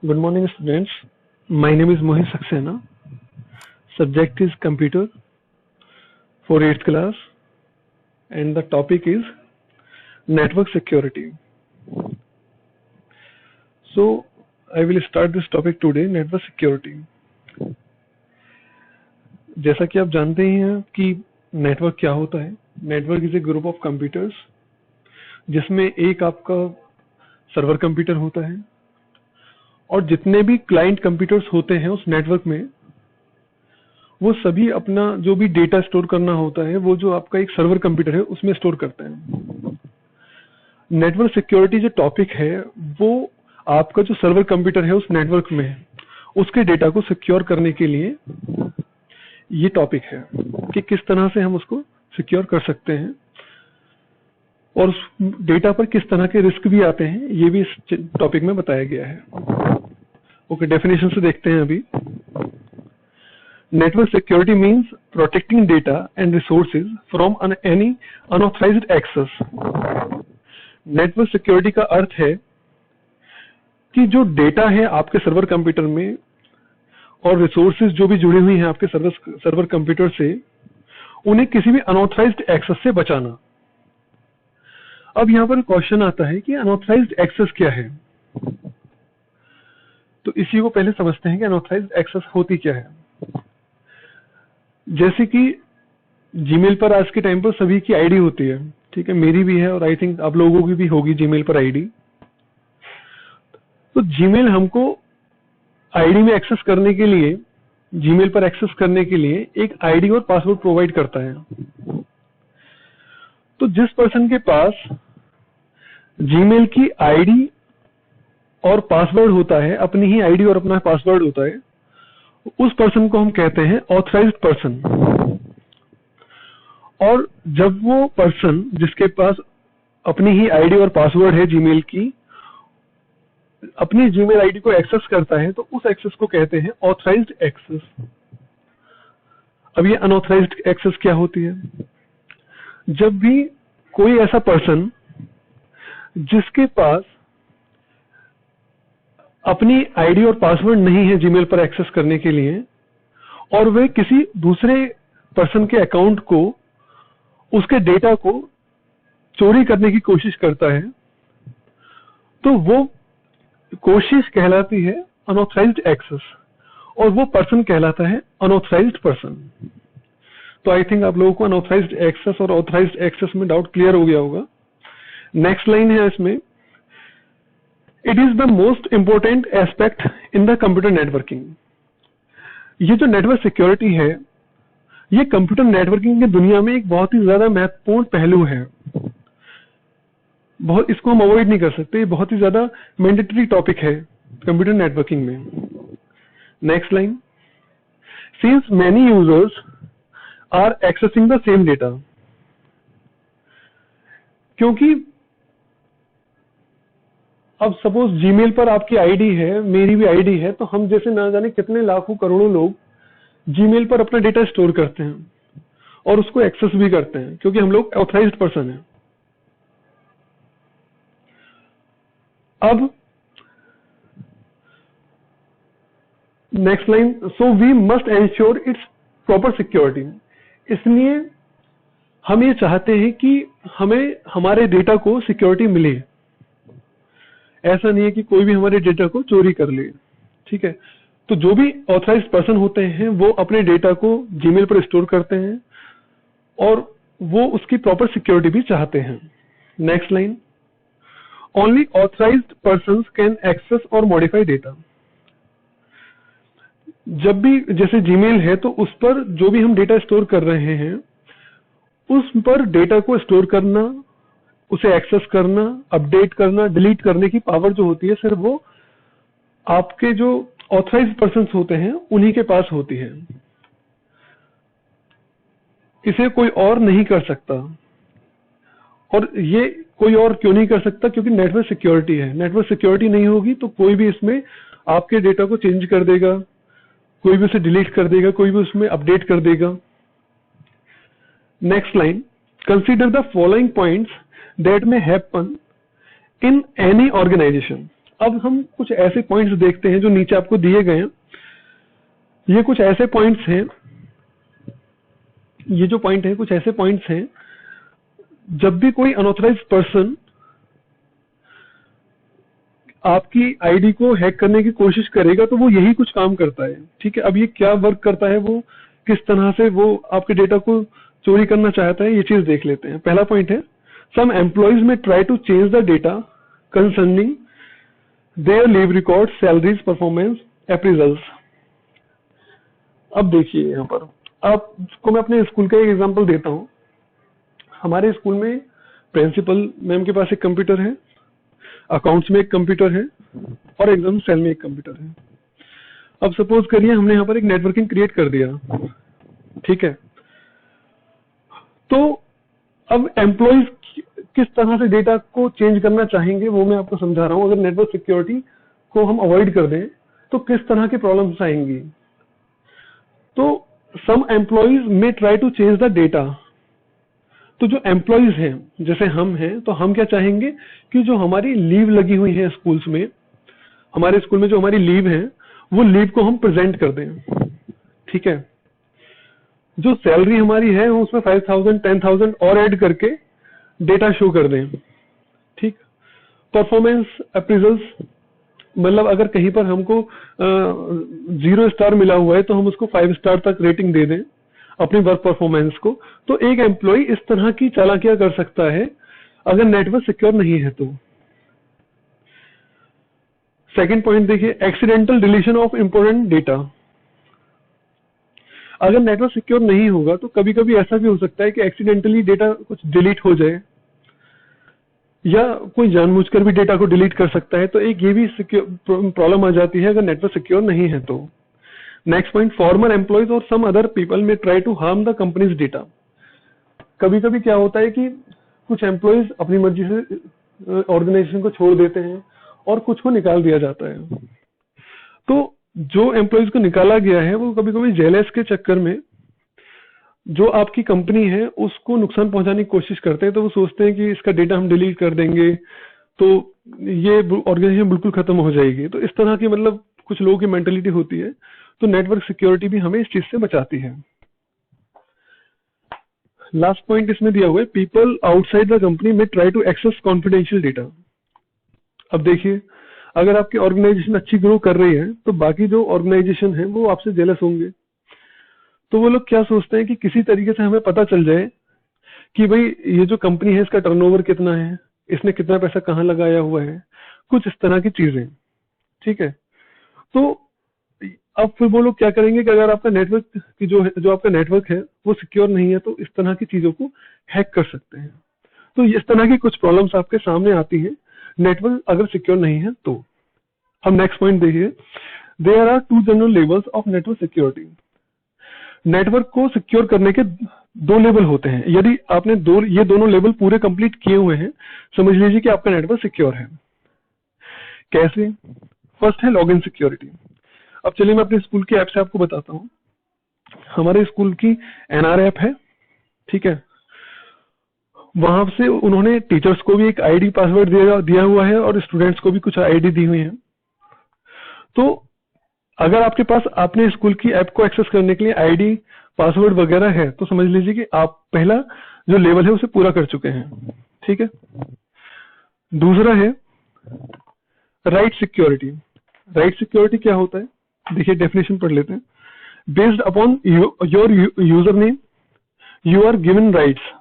Good morning, students. My name is Mohit Saxena. Subject is computer for 8th class, and the topic is network security. So, I will start this topic today, network security. जैसा कि आप जानते ही हैं कि network क्या होता है. Network is a group of computers जिसमें एक आपका सर्वर कंप्यूटर होता है और जितने भी क्लाइंट कंप्यूटर्स होते हैं उस नेटवर्क में वो सभी अपना जो भी डेटा स्टोर करना होता है वो जो आपका एक सर्वर कंप्यूटर है उसमें स्टोर करते हैं. नेटवर्क सिक्योरिटी जो टॉपिक है वो आपका जो सर्वर कंप्यूटर है उस नेटवर्क में उसके डेटा को सिक्योर करने के लिए ये टॉपिक है कि किस तरह से हम उसको सिक्योर कर सकते हैं और उस डेटा पर किस तरह के रिस्क भी आते हैं ये भी इस टॉपिक में बताया गया है. ओके, डेफिनेशन से देखते हैं अभी. Network security means protecting data and resources from any unauthorised access. Network security का अर्थ है कि जो डेटा है आपके सर्वर कंप्यूटर में और रिसोर्सेज जो भी जुड़ी हुई हैं आपके सर्वर कंप्यूटर से उन्हें किसी भी अनऑथराइज्ड एक्सेस से बचाना. अब यहाँ पर क्वेश्चन आता है कि अनऑथराइज्ड एक्सेस क्या है. तो इसी को पहले समझते हैं कि अनऑथराइज्ड एक्सेस होती क्या है. जैसे कि जीमेल पर आज के टाइम पर सभी की आईडी होती है, ठीक है, मेरी भी है और आई थिंक आप लोगों की भी होगी जीमेल पर आईडी. तो जीमेल हमको आईडी में एक्सेस करने के लिए, जीमेल पर एक्सेस करने के लिए एक आईडी और पासवर्ड प्रोवाइड करता है. तो जिस पर्सन के पास जीमेल की आईडी और पासवर्ड होता है, अपनी ही आईडी और अपना पासवर्ड होता है, उस पर्सन को हम कहते हैं ऑथराइज्ड पर्सन. और जब वो पर्सन जिसके पास अपनी ही आईडी और पासवर्ड है जीमेल की अपनी जीमेल आईडी को एक्सेस करता है तो उस एक्सेस को कहते हैं ऑथराइज्ड एक्सेस. अब ये अनऑथराइज्ड एक्सेस क्या होती है. जब भी कोई ऐसा पर्सन जिसके पास अपनी आईडी और पासवर्ड नहीं है जीमेल पर एक्सेस करने के लिए और वे किसी दूसरे पर्सन के अकाउंट को, उसके डेटा को चोरी करने की कोशिश करता है तो वो कोशिश कहलाती है अनऑथराइज्ड एक्सेस और वो पर्सन कहलाता है अनऑथराइज्ड पर्सन. तो आई थिंक आप लोगों को अनऑथराइज्ड एक्सेस और ऑथराइज्ड एक्सेस में डाउट क्लियर हो गया होगा. नेक्स्ट लाइन है इसमें, it is the most important aspect in the computer networking. ये जो नेटवर्क सिक्योरिटी है ये कंप्यूटर नेटवर्किंग की दुनिया में एक बहुत ही ज्यादा महत्वपूर्ण पहलू है. बहुत इसको हम अवॉइड नहीं कर सकते, ये बहुत ही ज्यादा मैंडेटरी टॉपिक है कंप्यूटर नेटवर्किंग में. Next line, since many users are accessing the same data. क्योंकि अब सपोज जीमेल पर आपकी आईडी है, मेरी भी आईडी है, तो हम जैसे ना जाने कितने लाखों करोड़ों लोग जीमेल पर अपना डेटा स्टोर करते हैं और उसको एक्सेस भी करते हैं क्योंकि हम लोग ऑथराइज्ड पर्सन हैं. अब next line, so we must ensure its proper security. इसलिए हम ये चाहते हैं कि हमें हमारे डेटा को सिक्योरिटी मिले. ऐसा नहीं है कि कोई भी हमारे डेटा को चोरी कर ले, ठीक है. तो जो भी ऑथराइज्ड पर्सन होते हैं वो अपने डेटा को जीमेल पर स्टोर करते हैं और वो उसकी प्रॉपर सिक्योरिटी भी चाहते हैं. Next line, only authorised persons can access और मॉडिफाई डेटा. जब भी जैसे जीमेल है तो उस पर जो भी हम डेटा स्टोर कर रहे हैं उस पर डेटा को स्टोर करना, उसे एक्सेस करना, अपडेट करना, डिलीट करने की पावर जो होती है सिर्फ वो आपके जो ऑथराइज्ड पर्सन्स होते हैं उन्हीं के पास होती है. इसे कोई और नहीं कर सकता. और ये कोई और क्यों नहीं कर सकता, क्योंकि नेटवर्क सिक्योरिटी है. नेटवर्क सिक्योरिटी नहीं होगी तो कोई भी इसमें आपके डेटा को चेंज कर देगा, कोई भी उसे डिलीट कर देगा, कोई भी उसमें अपडेट कर देगा. Next line, consider the following points that may happen in any organization. अब हम कुछ ऐसे पॉइंट्स देखते हैं जो नीचे आपको दिए गए हैं। ये कुछ ऐसे पॉइंट्स हैं, ये जो पॉइंट है कुछ ऐसे पॉइंट्स हैं, जब भी कोई अनऑथराइज्ड पर्सन आपकी आईडी को हैक करने की कोशिश करेगा तो वो यही कुछ काम करता है। ठीक है, अब ये क्या वर्क करता है, वो किस तरह से वो आपके डेटा को चोरी करना चाहता है, ये चीज देख लेते हैं। पहला पॉइंट है, some employees may try to change the data concerning their leave record, salaries, performance appraisals. अब देखिए यहाँ पर आपको मैं अपने स्कूल का एक एग्जांपल देता हूँ। हमारे स्कूल में प्रिंसिपल मैम के पास एक कंप्यूटर है, अकाउंट्स में एक कंप्यूटर है और एग्जाम सेल में एक कंप्यूटर है। अब सपोज करिए हमने यहाँ पर एक नेटवर्किंग क्रिएट कर दिया, ठीक है। तो अब एम्प्लॉइज किस तरह से डेटा को चेंज करना चाहेंगे वो मैं आपको समझा रहा हूँ। अगर नेटवर्क सिक्योरिटी को हम अवॉइड कर दें तो किस तरह की प्रॉब्लम्स आएंगी। तो some employees may try to change the data. तो जो एम्प्लॉइज हैं, जैसे हम हैं, तो हम क्या चाहेंगे कि जो हमारी लीव लगी हुई है स्कूल्स में, हमारे स्कूल में जो हमारी लीव है वो लीव को हम प्रेजेंट कर दें, ठीक है। जो सैलरी हमारी है उसमें 5,000 10,000 और ऐड करके डेटा शो कर दें, ठीक। परफॉर्मेंस अप्रेजल्स, मतलब अगर कहीं पर हमको 0 स्टार मिला हुआ है तो हम उसको 5 स्टार तक रेटिंग दे दें अपनी वर्क परफॉर्मेंस को। तो एक एम्प्लॉय इस तरह की चालाकियां कर सकता है अगर नेटवर्क सिक्योर नहीं है तो। सेकंड पॉइंट देखिए, accidental deletion of important data. अगर नेटवर्क सिक्योर नहीं होगा तो कभी कभी ऐसा भी हो सकता है कि एक्सीडेंटली डेटा कुछ डिलीट हो जाए, या कोई जानबूझकर भी डेटा को डिलीट कर सकता है। तो एक ये भी प्रॉब्लम आ जाती है अगर नेटवर्क सिक्योर नहीं है तो। नेक्स्ट पॉइंट, फॉर्मर एम्प्लॉइज और some other people may try to harm the company's data. कभी कभी क्या होता है कि कुछ एम्प्लॉइज अपनी मर्जी से ऑर्गेनाइजेशन को छोड़ देते हैं और कुछ को निकाल दिया जाता है। तो जो एम्प्लॉइज को निकाला गया है वो कभी कभी जेलस के चक्कर में जो आपकी कंपनी है उसको नुकसान पहुंचाने की कोशिश करते हैं। तो वो सोचते हैं कि इसका डेटा हम डिलीट कर देंगे तो ये ऑर्गेनाइजेशन बिल्कुल खत्म हो जाएगी। तो इस तरह की मतलब कुछ लोगों की मेंटेलिटी होती है। तो नेटवर्क सिक्योरिटी भी हमें इस चीज से बचाती है। लास्ट पॉइंट इसमें दिया हुआ है, people outside the company may try to access confidential data. अब देखिए, अगर आपकी ऑर्गेनाइजेशन अच्छी ग्रो कर रही है तो बाकी जो ऑर्गेनाइजेशन है वो आपसे जेलस होंगे। तो वो लोग क्या सोचते हैं कि किसी तरीके से हमें पता चल जाए कि भाई ये जो कंपनी है इसका टर्नओवर कितना है, इसने कितना पैसा कहाँ लगाया हुआ है, कुछ इस तरह की चीजें, ठीक है। तो अब फिर वो लोग क्या करेंगे कि अगर आपका नेटवर्क की जो आपका नेटवर्क है वो सिक्योर नहीं है तो इस तरह की चीजों को हैक कर सकते हैं। तो इस तरह की कुछ प्रॉब्लम्स आपके सामने आती हैं नेटवर्क अगर सिक्योर नहीं है तो। हम नेक्स्ट पॉइंट देखिए, there are 2 general levels of network security. Network को सिक्योर करने के 2 लेवल होते हैं। यदि आपने ये दोनों लेवल पूरे कंप्लीट किए हुए हैं, समझ लीजिए कि आपका नेटवर्क सिक्योर है। कैसे? फर्स्ट है लॉगिन सिक्योरिटी। अब चलिए मैं अपने स्कूल की ऐप से आपको बताता हूँ। हमारे स्कूल की एनआर ऐप है, ठीक है। वहां से उन्होंने टीचर्स को भी एक आईडी पासवर्ड दिया हुआ है और स्टूडेंट्स को भी कुछ आईडी दी हुई है। तो अगर आपके पास आपने स्कूल की ऐप को एक्सेस करने के लिए आईडी पासवर्ड वगैरह है तो समझ लीजिए कि आप पहला जो लेवल है उसे पूरा कर चुके हैं, ठीक है। दूसरा है राइट सिक्योरिटी। राइट सिक्योरिटी क्या होता है, देखिए डेफिनेशन पढ़ लेते हैं। Based upon your user name you are given rights.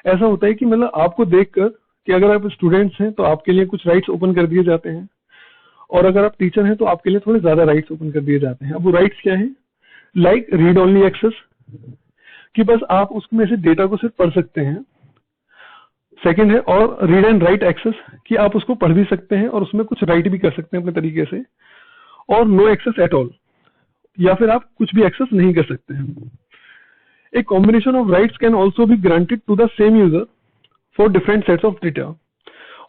ऐसा होता है कि मतलब आपको देखकर कि अगर आप स्टूडेंट्स हैं तो आपके लिए कुछ राइट्स ओपन कर दिए जाते हैं, और अगर आप टीचर हैं तो आपके लिए थोड़े ज्यादा राइट्स ओपन कर दिए जाते हैं। अब वो राइट्स क्या है, लाइक रीड ओनली एक्सेस, कि बस आप उसमें से डेटा को सिर्फ पढ़ सकते हैं। सेकंड है और रीड एंड राइट एक्सेस, कि आप उसको पढ़ भी सकते हैं और उसमें कुछ राइट भी कर सकते हैं अपने तरीके से। और नो एक्सेस एट ऑल, या फिर आप कुछ भी एक्सेस नहीं कर सकते हैं। A combination of rights can also be granted to the same user for different sets of data।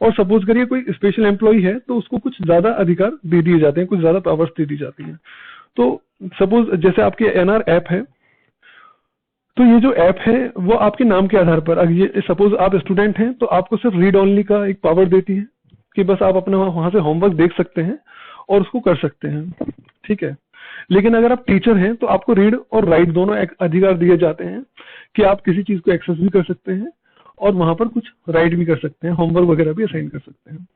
और सपोज करिए कोई स्पेशल एम्प्लॉय है तो उसको कुछ ज्यादा अधिकार दे दिए जाते हैं, कुछ ज्यादा पावर्स दे दी जाती हैं। तो सपोज जैसे आपकी एनआर ऐप है, तो ये जो ऐप है वो आपके नाम के आधार पर, अगर ये सपोज आप स्टूडेंट हैं तो आपको सिर्फ रीड ओनली का एक पावर देती है, कि बस आप अपना वहां से होमवर्क देख सकते हैं और उसको कर सकते हैं, ठीक है। लेकिन अगर आप टीचर हैं तो आपको रीड और राइट दोनों अधिकार दिए जाते हैं कि आप किसी चीज को एक्सेस भी कर सकते हैं और वहां पर कुछ राइट भी कर सकते हैं, होमवर्क वगैरह भी असाइन कर सकते हैं।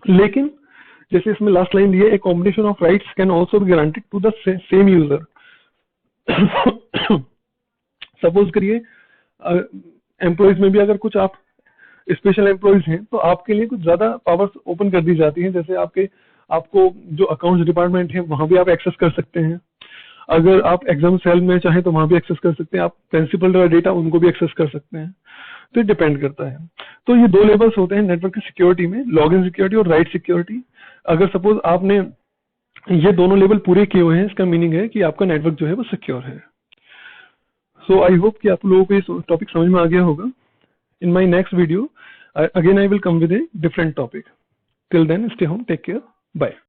लेकिन जैसे इसमें लास्ट लाइन दी है, a combination of rights can also be guaranteed to the same user. Suppose करिए एम्प्लॉयज में भी अगर कुछ आप स्पेशल एम्प्लॉयज हैं तो आपके लिए कुछ ज्यादा पावर्स ओपन कर दी जाती हैं, जैसे आपको जो अकाउंट्स डिपार्टमेंट है वहां भी आप एक्सेस कर सकते हैं। अगर आप एग्जाम सेल में चाहें तो वहां भी एक्सेस कर सकते हैं, आप प्रिंसिपल डेटा उनको भी एक्सेस कर सकते हैं। तो ये डिपेंड करता है। तो ये दो लेवल्स होते हैं नेटवर्क की सिक्योरिटी में, लॉगिन सिक्योरिटी और राइट सिक्योरिटी। अगर सपोज आपने ये दोनों लेवल पूरे किए हुए हैं, इसका मीनिंग है कि आपका नेटवर्क जो है वो सिक्योर है। सो आई होप कि आप लोगों को ये टॉपिक समझ में आ गया होगा। In my next video, again I will come with a different topic. Till then, stay home, take care, bye.